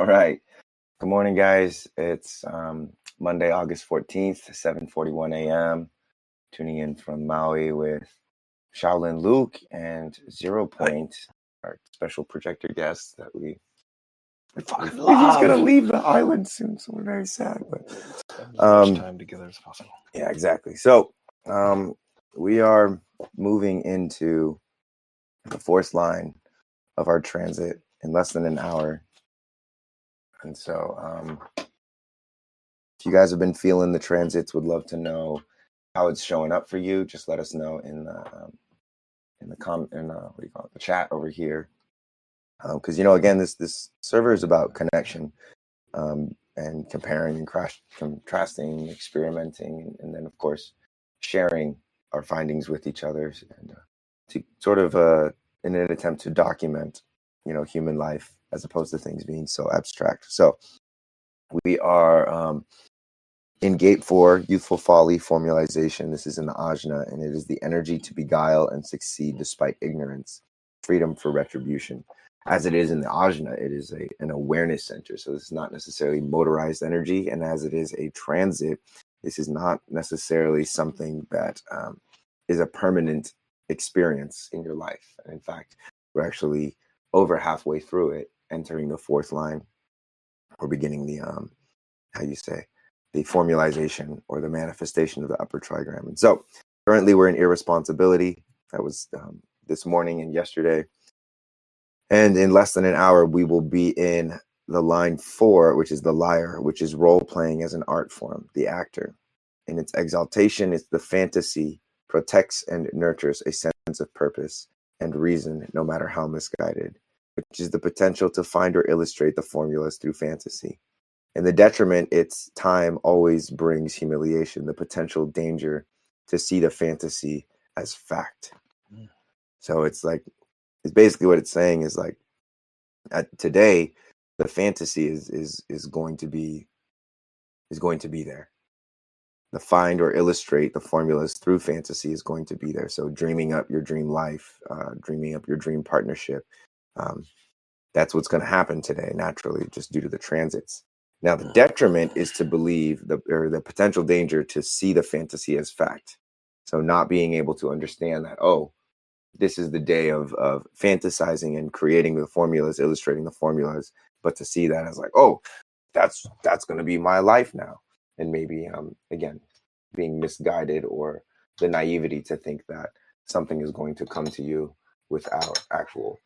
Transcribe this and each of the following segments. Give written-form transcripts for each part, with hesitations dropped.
All right. Good morning, guys. It's Monday, August 14th, 7:41 a.m. Tuning in from Maui with Shaolin Luke and Zero Point, our special projector guest that we he's gonna leave the island soon, so we're very sad. But as much time together as possible. yeah, exactly. So we are moving into the fourth line of our transit in less than an hour. And so if you guys have been feeling the transits, would love to know how it's showing up for you. Just let us know in the chat over here. Because again, this server is about connection, and comparing and contrasting, experimenting, and then of course sharing our findings with each other, and to sort of in an attempt to document, human life as opposed to things being so abstract. So we are in Gate 4, Youthful Folly, Formalization. This is in the Ajna, and it is the energy to beguile and succeed despite ignorance, freedom for retribution. As it is in the Ajna, it is an awareness center. So this is not necessarily motorized energy, and as it is a transit, this is not necessarily something that is a permanent experience in your life. And in fact, we're actually over halfway through it, entering the fourth line. We're beginning the the formalization or the manifestation of the upper trigram. And so currently we're in irresponsibility. That was this morning and yesterday. And in less than an hour, we will be in the line 4, which is the lyre, which is role playing as an art form, the actor. In its exaltation, it's the fantasy protects and nurtures a sense of purpose and reason, no matter how misguided, which is the potential to find or illustrate the formulas through fantasy. In the detriment, its time always brings humiliation, the potential danger to see the fantasy as fact. So it's basically what it's saying is today, the fantasy is going to be there. The find or illustrate the formulas through fantasy is going to be there. So dreaming up your dream life, dreaming up your dream partnership, that's what's going to happen today naturally, just due to the transits. Now, the detriment is to believe the potential danger to see the fantasy as fact. So not being able to understand that, this is the day of fantasizing and creating the formulas, illustrating the formulas, but to see that as that's going to be my life now. And maybe, again, being misguided or the naivety to think that something is going to come to you without actual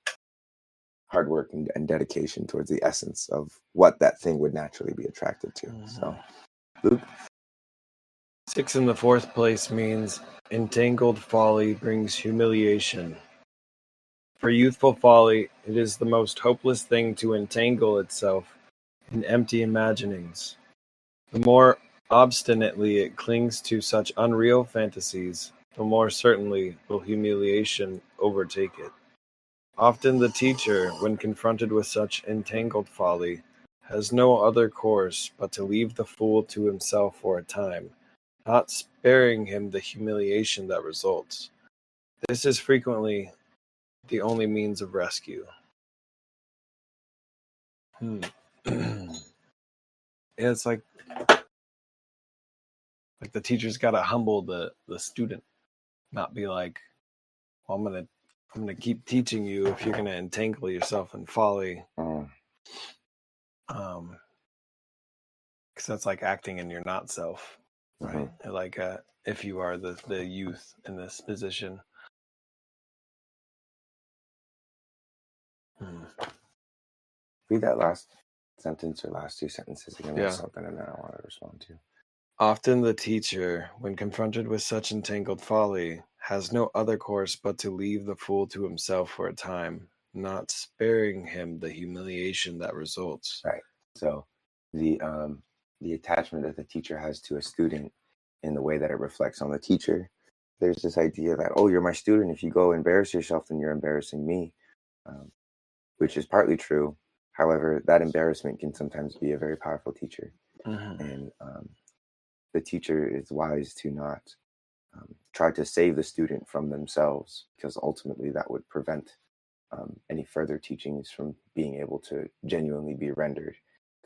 hard work and dedication towards the essence of what that thing would naturally be attracted to. So, Luke? 6 in the fourth place means entangled folly brings humiliation. For youthful folly, it is the most hopeless thing to entangle itself in empty imaginings. The more obstinately it clings to such unreal fantasies, the more certainly will humiliation overtake it. Often the teacher, when confronted with such entangled folly, has no other course but to leave the fool to himself for a time, not sparing him the humiliation that results. This is frequently the only means of rescue. It's like the teacher's got to humble the student, not be like, well, I'm gonna keep teaching you if you're gonna entangle yourself in folly. Because that's like acting in your not self, right? Like if you are the youth in this position. Read that last sentence or last 2 sentences again. Yeah. There's something in there I want to respond to. Often the teacher, when confronted with such entangled folly, has no other course but to leave the fool to himself for a time, not sparing him the humiliation that results. Right. So the attachment that the teacher has to a student in the way that it reflects on the teacher, there's this idea that, you're my student. If you go embarrass yourself, then you're embarrassing me, which is partly true. However, that embarrassment can sometimes be a very powerful teacher. And the teacher is wise to not try to save the student from themselves, because ultimately that would prevent any further teachings from being able to genuinely be rendered.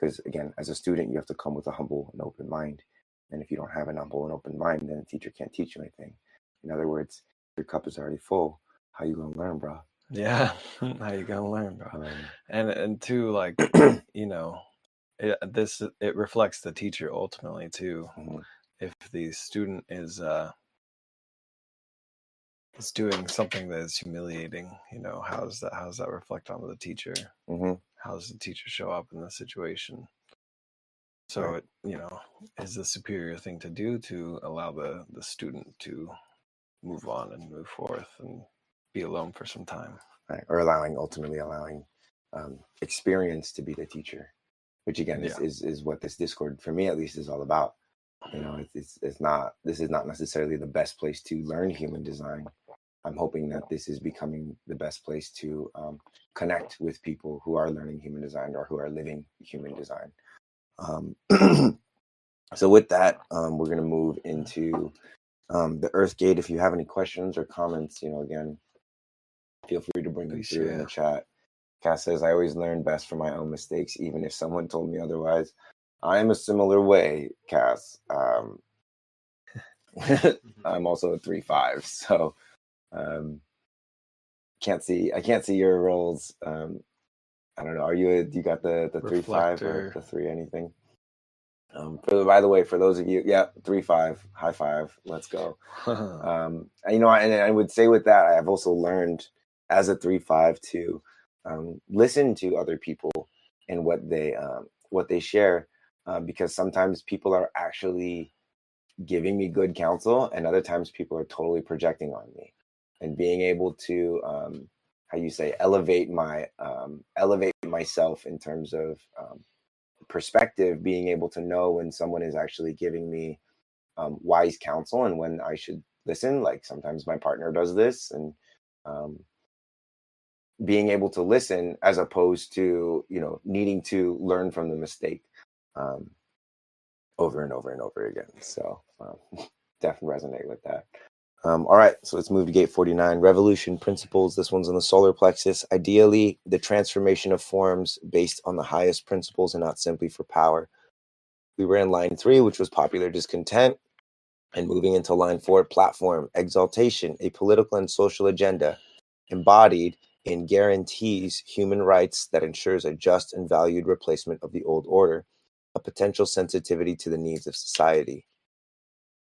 because again, as a student, you have to come with a humble and open mind. And if you don't have an humble and open mind, then the teacher can't teach you anything. In other words, your cup is already full. How you gonna learn, bro? Yeah. How you gonna learn, bro? And too, like, you know, it reflects the teacher ultimately too. If the student is doing something that is humiliating, you know, how does that reflect on the teacher? How does the teacher show up in the situation? So Right. it, you know, is the superior thing to do to allow the student to move on and move forth and be alone for some time. Right. Or ultimately allowing experience to be the teacher, which again is what this Discord, for me at least, is all about. You know, it's not, this is not necessarily the best place to learn human design. I'm hoping that this is becoming the best place to connect with people who are learning human design or who are living human design. So with that, we're going to move into the Earth Gate. If you have any questions or comments, you know, again, feel free to bring them through in the chat. Cass says, I always learn best from my own mistakes, even if someone told me otherwise. I am a similar way, Cass. I'm also a 3-5, so I can't see your roles. I don't know. Do you got the 3-5 or the 3 anything? By the way, for those of you, 3-5, high five, let's go. You know, and I would say with that, I've also learned as a 3-5 to listen to other people and what they share, because sometimes people are actually giving me good counsel, and other times people are totally projecting on me. And being able to elevate myself in terms of perspective, being able to know when someone is actually giving me wise counsel and when I should listen. Like sometimes my partner does this, and being able to listen as opposed to, you know, needing to learn from the mistake over and over and over again. So definitely resonate with that. All right, so let's move to gate 49, revolution principles. This one's in the solar plexus. Ideally, the transformation of forms based on the highest principles and not simply for power. We were in line 3, which was popular discontent, and moving into line 4, platform, exaltation, a political and social agenda embodied in guarantees human rights that ensures a just and valued replacement of the old order, a potential sensitivity to the needs of society.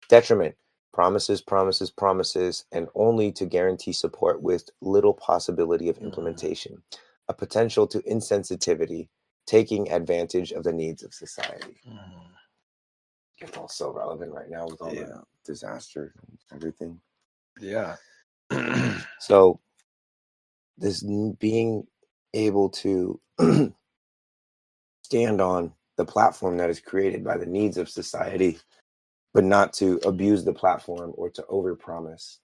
Detriment, promises, promises, promises, and only to guarantee support with little possibility of implementation, a potential to insensitivity, taking advantage of the needs of society. It's all so relevant right now with all the disaster and everything. Yeah. So this being able to stand on the platform that is created by the needs of society, but not to abuse the platform or to overpromise.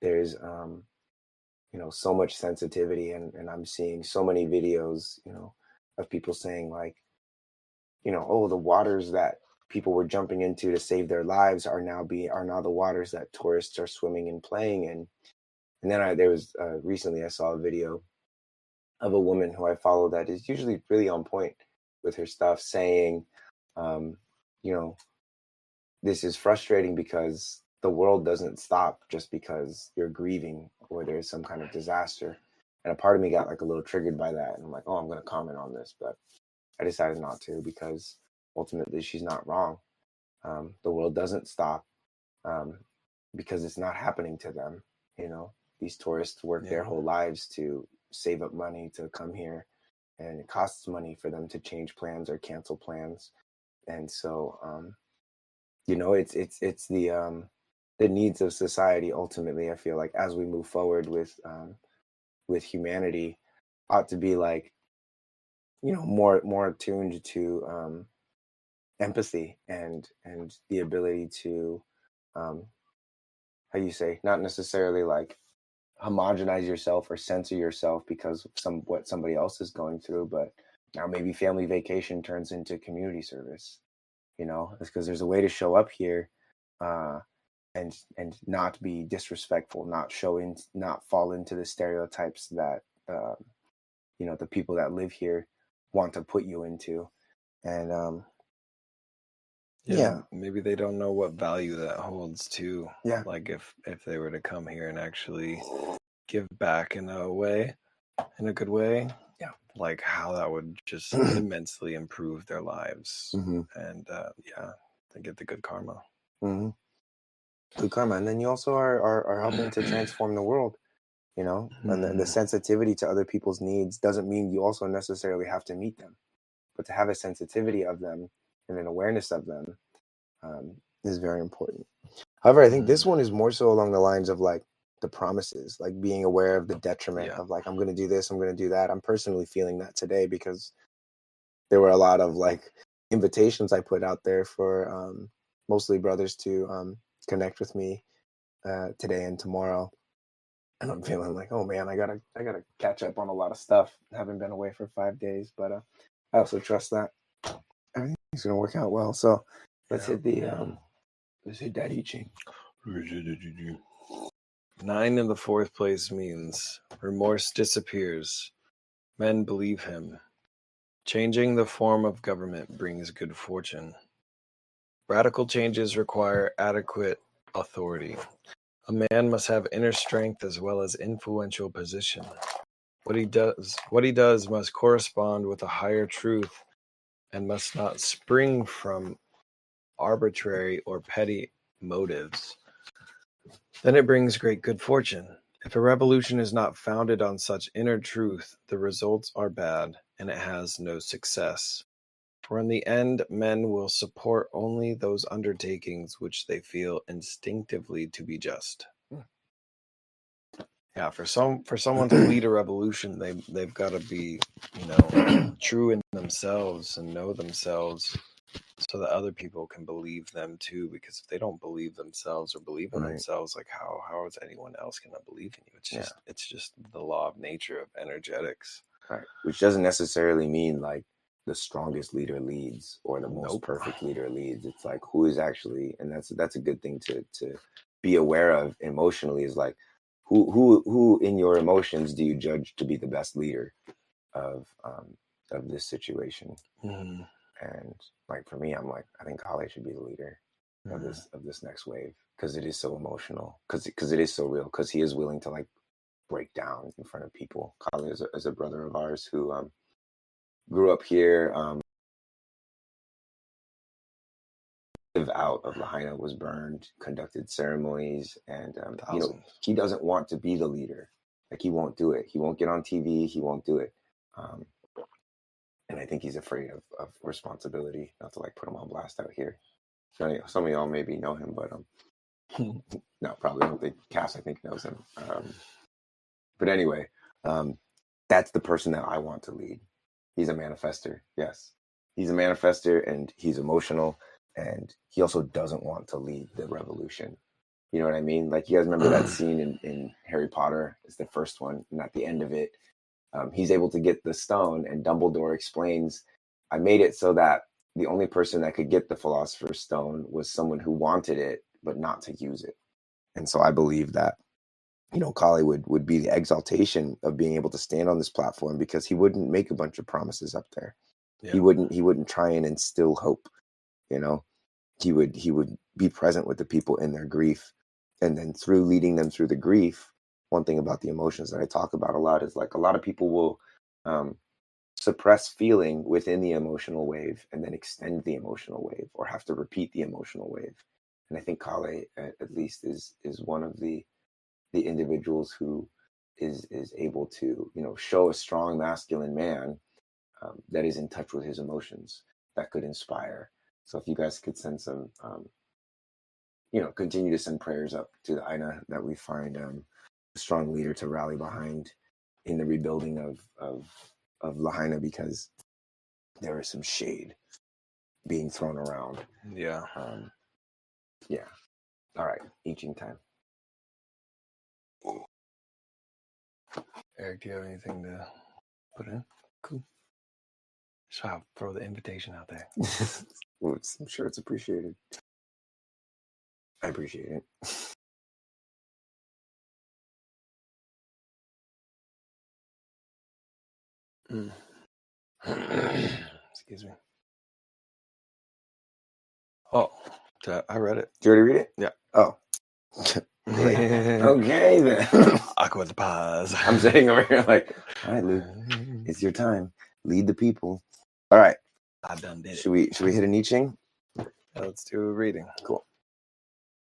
There's you know, so much sensitivity, and I'm seeing so many videos, you know, of people saying like, you know, oh, the waters that people were jumping into to save their lives are now the waters that tourists are swimming and playing in. And then there was recently I saw a video of a woman who I follow that is usually really on point with her stuff, saying, you know, this is frustrating because the world doesn't stop just because you're grieving or there's some kind of disaster. And a part of me got like a little triggered by that. And I'm like, oh, I'm going to comment on this. But I decided not to, because ultimately she's not wrong. The world doesn't stop because it's not happening to them. You know, these tourists work their whole lives to save up money to come here, and it costs money for them to change plans or cancel plans. And so, you know, it's the needs of society. Ultimately, I feel like as we move forward with humanity, ought to be like, you know, more attuned to empathy and the ability to how you say, not necessarily like homogenize yourself or censor yourself because of what somebody else is going through, but now maybe family vacation turns into community service. You know, it's because there's a way to show up here and not be disrespectful, not fall into the stereotypes that you know, the people that live here want to put you into. And Yeah, yeah, maybe they don't know what value that holds too. yeah, Like if they were to come here and actually give back in a way, in a good way, yeah. like how that would just immensely improve their lives. Hmm. And yeah, they get the good karma. Hmm. Good karma. And then you also are helping to transform the world, you know, and the Mhm. sensitivity to other people's needs doesn't mean you also necessarily have to meet them, but to have a sensitivity of them and an awareness of them is very important. However, I think this Mhm. one is more so along the lines of like the promises, like being aware of the detriment Yeah. of like, I'm going to do this, I'm going to do that. I'm personally feeling that today because there were a lot of like invitations I put out there for mostly brothers to connect with me today and tomorrow. And I'm feeling like, oh man, I gotta catch up on a lot of stuff. I haven't been away for 5 days, but I also trust that everything's gonna work out well. So let's Yeah. hit the Yeah. let's hit that I Ching. 9 in the fourth place means remorse disappears. Men believe him. Changing the form of government brings good fortune. Radical changes require adequate authority. A man must have inner strength as well as influential position. What he does must correspond with a higher truth and must not spring from arbitrary or petty motives. Then it brings great good fortune. If a revolution is not founded on such inner truth, the results are bad and it has no success. For in the end, men will support only those undertakings which they feel instinctively to be just. Yeah, for someone to lead a revolution, they've got to be, true in themselves and know themselves, so that other people can believe them too. Because if they don't believe themselves or believe in Right. themselves, like how is anyone else going to believe in you? Yeah. It's just the law of nature of energetics. Right. Which doesn't necessarily mean like the strongest leader leads or the most Nope. perfect leader leads. It's like who is actually, and that's a good thing to be aware of emotionally, is like who in your emotions do you judge to be the best leader of this situation. Mm-hmm. And like for me, I'm like, I think Kale should be the leader of this next wave because it is so emotional, because it is so real, because he is willing to like break down in front of people. Kale is a brother of ours who grew up here, lived out of Lahaina, was burned, conducted ceremonies, and Thousands. he doesn't want to be the leader. Like he won't do it. He won't get on TV. He won't do it. Um, and I think he's afraid of responsibility. Not to like put him on blast out here. Some of y'all maybe know him, but no, probably don't think Cass, I think, knows him. But anyway, um, that's the person that I want to lead. He's a manifester. Yes, he's a manifester, and he's emotional, and he also doesn't want to lead the revolution. You know what I mean? Like you guys remember that scene in Harry Potter? It's the first one, and at the end of it, he's able to get the stone, and Dumbledore explains, "I made it so that the only person that could get the Philosopher's Stone was someone who wanted it but not to use it." And so I believe that Kali would be the exaltation of being able to stand on this platform, because he wouldn't make a bunch of promises up there. Yeah. He wouldn't try and instill hope. You know, he would be present with the people in their grief, and then through leading them through the grief. One thing about the emotions that I talk about a lot is like a lot of people will um, suppress feeling within the emotional wave and then extend the emotional wave, or have to repeat the emotional wave. And I think Kale, at least, is one of the individuals who is able to show a strong masculine man that is in touch with his emotions, that could inspire. So if you guys could send some continue to send prayers up to the Aina, that we find a strong leader to rally behind in the rebuilding of Lahaina, because there is some shade being thrown around. Yeah. Yeah. All right, eating time. Eric, do you have anything to put in? Cool. So I'll throw the invitation out there. Well, I'm sure it's appreciated. I appreciate it. Mm. Excuse me. Oh, I read it. Did you already read it? Yeah. Oh. Okay then. Awkward pause. I'm sitting over here like, all right, Luke, it's your time. Lead the people. All right. I done did it. Should we hit a Nietzsche? Let's do a reading. Cool.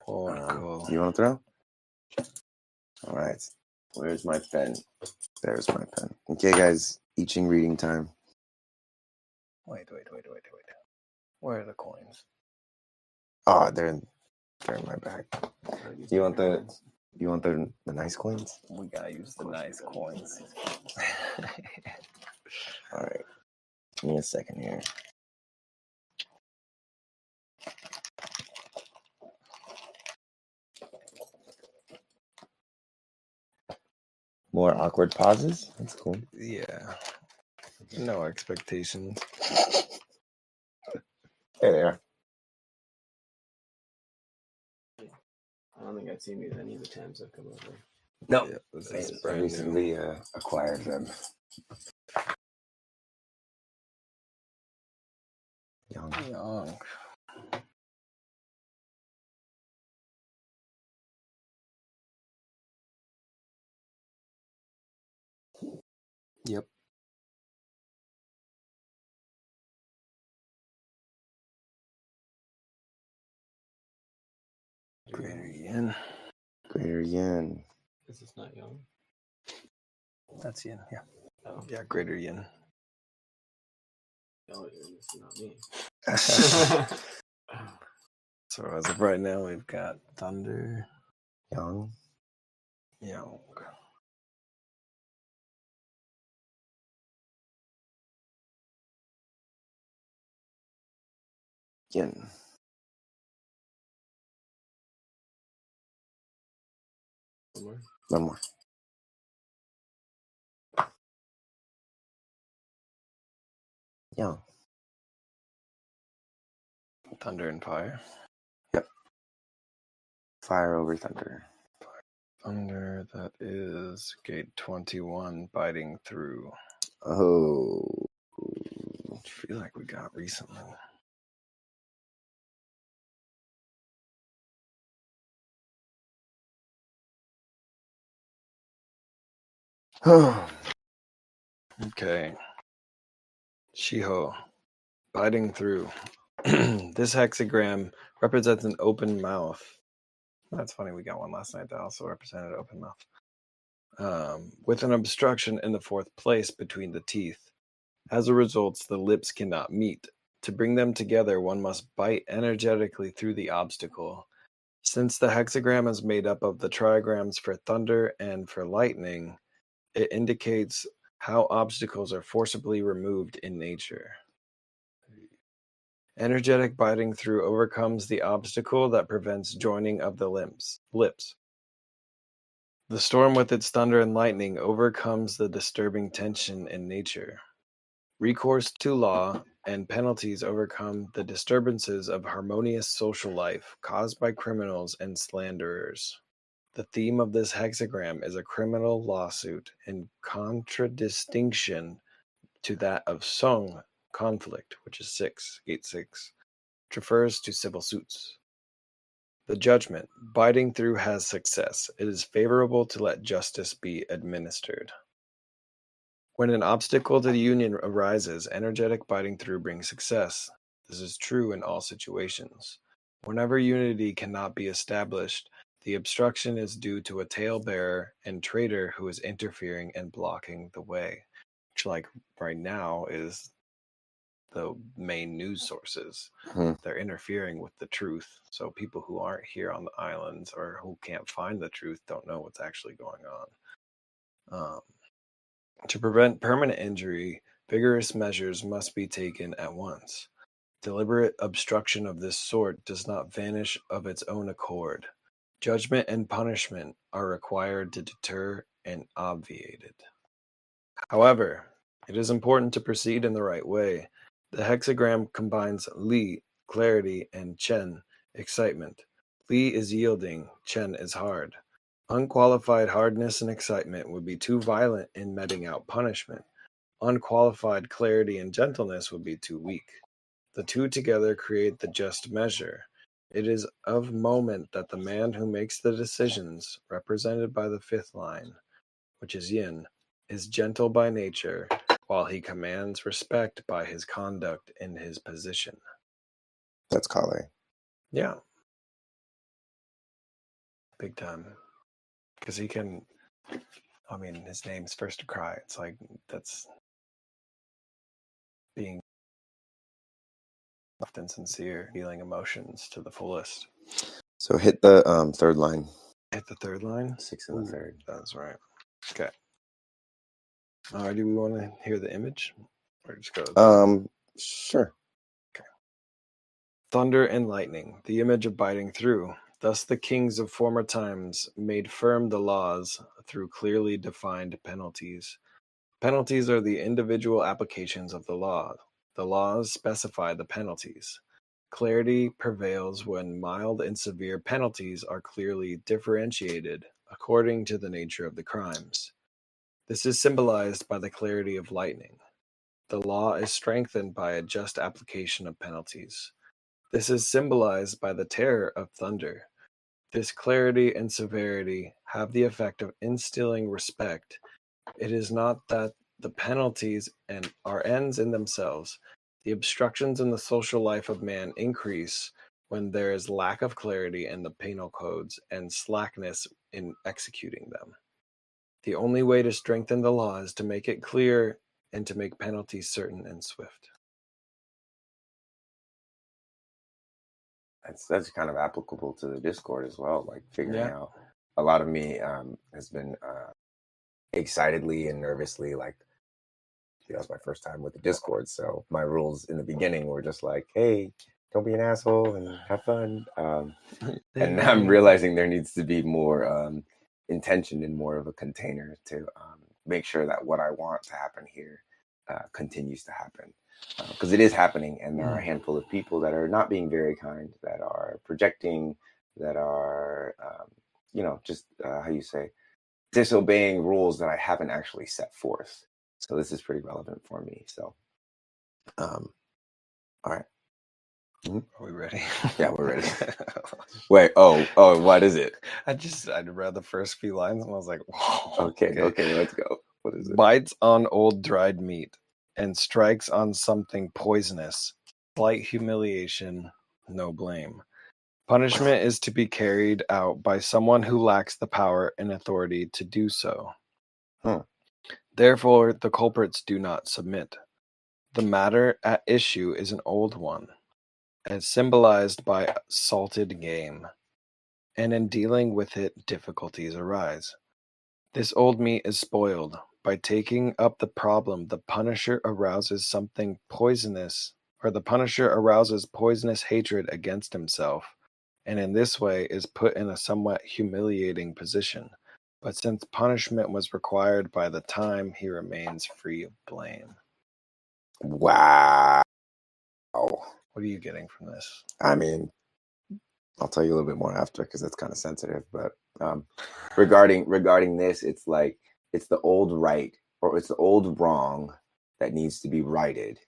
Cool. You want to throw? All right. Where's my pen? There's my pen. Okay, guys. I Ching reading time. Wait. Where are the coins? Oh, they're in my bag. You want the nice coins? We gotta use the nice coins. All right. Give me a second here. More awkward pauses. That's cool. Yeah. No expectations. There they are. I don't think I've seen these any of the times I've come over. No, Yeah, this I is brand new. recently acquired them. Young. Yep. Greater yin. Greater yin. Is this not young? That's yin. Yeah. Oh, Yeah. Greater yin. no, this is not me. So as of right now, we've got thunder. Yang. Young. Yin. Somewhere. One more. Yang. Thunder and fire. Fire over thunder. Thunder, that is gate 21, biting through. Oh. I feel like we got recently. Okay. Shiho, biting through. This hexagram represents an open mouth. That's funny. We got one last night that also represented an open mouth. With an obstruction in the fourth place between the teeth. As a result, the lips cannot meet. To bring them together, one must bite energetically through the obstacle. Since the hexagram is made up of the trigrams for thunder and for lightning, it indicates how obstacles are forcibly removed in nature. Energetic biting through overcomes the obstacle that prevents joining of the lips. The storm with its thunder and lightning overcomes the disturbing tension in nature. Recourse to law and penalties overcome the disturbances of harmonious social life caused by criminals and slanderers. The theme of this hexagram is a criminal lawsuit in contradistinction to that of Song, conflict, which is 6, gate 6, which refers to civil suits. The judgment, biting through has success. It is favorable to let justice be administered. When an obstacle to the union arises, energetic biting through brings success. This is true in all situations. Whenever unity cannot be established, the obstruction is due to a talebearer and traitor who is interfering and blocking the way, which, like right now, is the main news sources. They're interfering with the truth, so people who aren't here on the islands or who can't find the truth don't know what's actually going on. To prevent permanent injury, vigorous measures must be taken at once. Deliberate obstruction of this sort does not vanish of its own accord. Judgment and punishment are required to deter and obviate it. However, it is important to proceed in the right way. The hexagram combines Li, clarity, and Chen, excitement. Li is yielding, Chen is hard. Unqualified hardness and excitement would be too violent in meting out punishment. Unqualified clarity and gentleness would be too weak. The two together create the just measure. It is of moment that the man who makes the decisions, represented by the fifth line, which is yin, is gentle by nature, while he commands respect by his conduct and his position. That's Kale. Yeah. Big time. Because he can, I mean, his name's First to Cry. It's like, that's being soft and sincere, feeling emotions to the fullest. So hit the third line. Hit the third line? 6 in the third. That's right. Okay. All right, do we want to hear the image? Or just go? Sure. Thunder and lightning, the image of biting through. Thus the kings of former times made firm the laws through clearly defined penalties. Penalties are the individual applications of the law. The laws specify the penalties. Clarity prevails when mild and severe penalties are clearly differentiated according to the nature of the crimes. This is symbolized by the clarity of lightning. The law is strengthened by a just application of penalties. This is symbolized by the terror of thunder. This clarity and severity have the effect of instilling respect. It is not that the penalties are ends in themselves. The obstructions in the social life of man increase when there is lack of clarity in the penal codes and slackness in executing them. The only way to strengthen the law is to make it clear and to make penalties certain and swift. That's kind of applicable to the Discord as well. Like figuring Yeah. out. A lot of me has been excitedly and nervously like. That was my first time with the Discord, so my rules in the beginning were just like, "Hey, don't be an asshole and have fun." And now I'm realizing there needs to be more intention and more of a container to make sure that what I want to happen here continues to happen. Because it is happening, and there are a handful of people that are not being very kind, that are projecting, that are, just how you say, disobeying rules that I haven't actually set forth. So this is pretty relevant for me. So, all right. Are we ready? Yeah, we're ready. Wait, oh, what is it? I'd read the first few lines and I was like, whoa. Okay, let's go. What is it? Bites on old dried meat and strikes on something poisonous. Slight humiliation, no blame. Punishment is to be carried out by someone who lacks the power and authority to do so. Therefore, the culprits do not submit. The matter at issue is an old one, as symbolized by salted game, and in dealing with it, difficulties arise. This old meat is spoiled. By taking up the problem, the punisher arouses something poisonous, or the punisher arouses poisonous hatred against himself, and in this way is put in a somewhat humiliating position. But since punishment was required by the time, he remains free of blame. Wow. What are you getting from this? I mean, I'll tell you a little bit more after because that's kind of sensitive. But regarding this, it's like it's the old right or it's the old wrong that needs to be righted,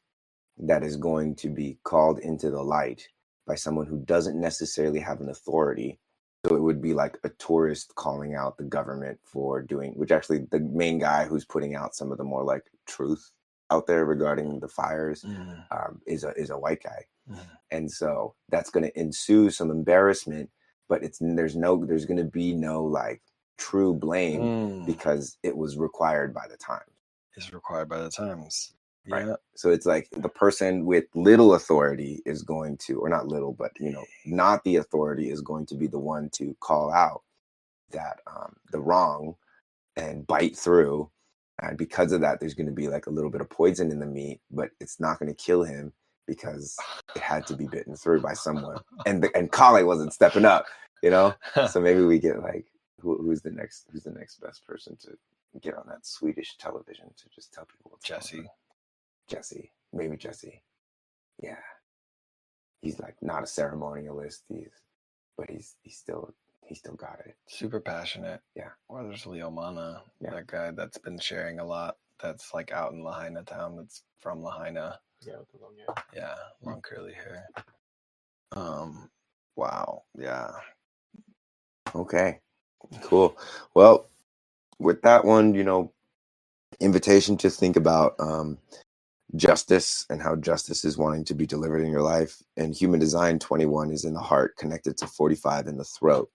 that is going to be called into the light by someone who doesn't necessarily have an authority. So it would be like a tourist calling out the government for doing, which actually the main guy who's putting out some of the more like truth out there regarding the fires is a white guy. And so that's going to ensue some embarrassment, but there's going to be no like true blame because it was required by the times. It's required by the times. Right. Yeah. So it's like the person with little authority is going to, or not little, but not the authority is going to be the one to call out that the wrong and bite through. And because of that, there's going to be like a little bit of poison in the meat, but it's not going to kill him because it had to be bitten through by someone. And Kale wasn't stepping up, So maybe we get like who's the next best person to get on that Swedish television to just tell people what's going on? Maybe Jesse. Yeah. He's like not a ceremonialist, but he's still got it. Super passionate. Yeah. Or there's Leo Mana, that guy that's been sharing a lot. That's like out in Lahaina town. That's from Lahaina. Yeah, with the long hair. Yeah, long curly hair. Wow. Yeah. Okay. Cool. Well, with that one, invitation to think about justice and how justice is wanting to be delivered in your life. And human design 21 is in the heart, connected to 45 in the throat.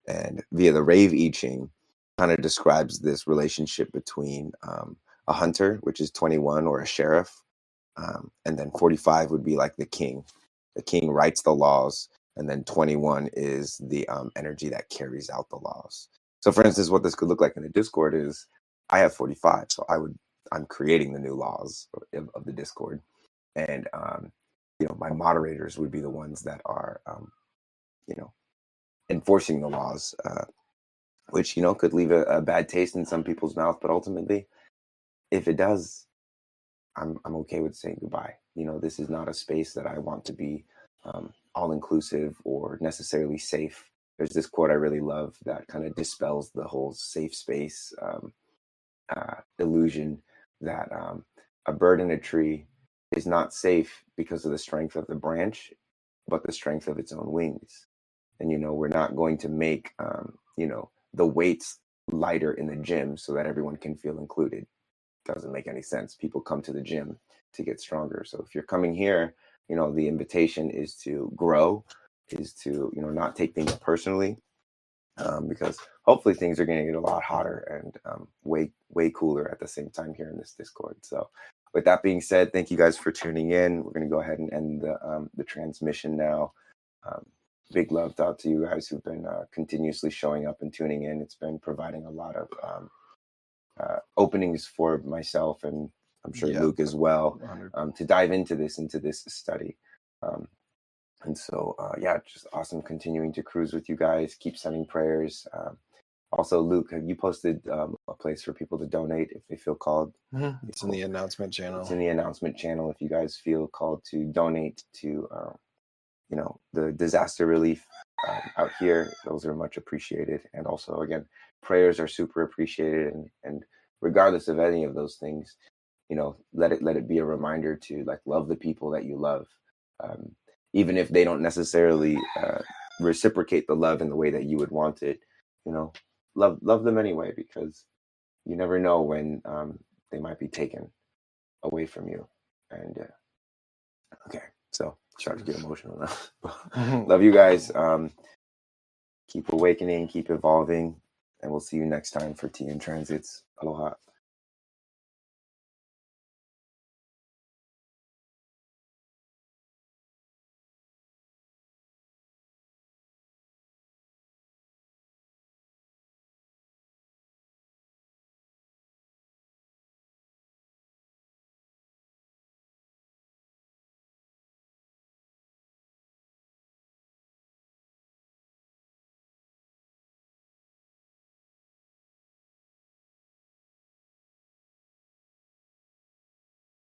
And via the rave I Ching, kind of describes this relationship between a hunter, which is 21, or a sheriff. And then 45 would be like the king. The king writes the laws. And then 21 is the energy that carries out the laws. So for instance, what this could look like in a Discord is I have 45. So I'm creating the new laws of the Discord. And, my moderators would be the ones that are, enforcing the laws, which, could leave a bad taste in some people's mouth. But ultimately, if it does, I'm okay with saying goodbye. This is not a space that I want to be all inclusive or necessarily safe. There's this quote I really love that kind of dispels the whole safe space illusion, that a bird in a tree is not safe because of the strength of the branch, but the strength of its own wings. And we're not going to make the weights lighter in the gym so that everyone can feel included. Doesn't make any sense. People come to the gym to get stronger. So if you're coming here, the invitation is to grow, is to not take things personally, because hopefully things are going to get a lot hotter and way cooler at the same time here in this Discord. So with that being said, thank you guys for tuning in. We're going to go ahead and end the transmission now. Big love out to you guys who've been continuously showing up and tuning in. It's been providing a lot of openings for myself, and I'm sure Luke as well, to dive into this study. And so, just awesome continuing to cruise with you guys. Keep sending prayers. Also, Luke, have you posted a place for people to donate if they feel called? Mm-hmm. It's in the announcement channel. It's in the announcement channel. If you guys feel called to donate to, the disaster relief out here, those are much appreciated. And also, again, prayers are super appreciated. And regardless of any of those things, let it be a reminder to love the people that you love. Even if they don't necessarily reciprocate the love in the way that you would want it, love them anyway, because you never know when they might be taken away from you. And okay, so start to get emotional now. Love you guys. Keep awakening, keep evolving, and we'll see you next time for Tea and Transits. Aloha.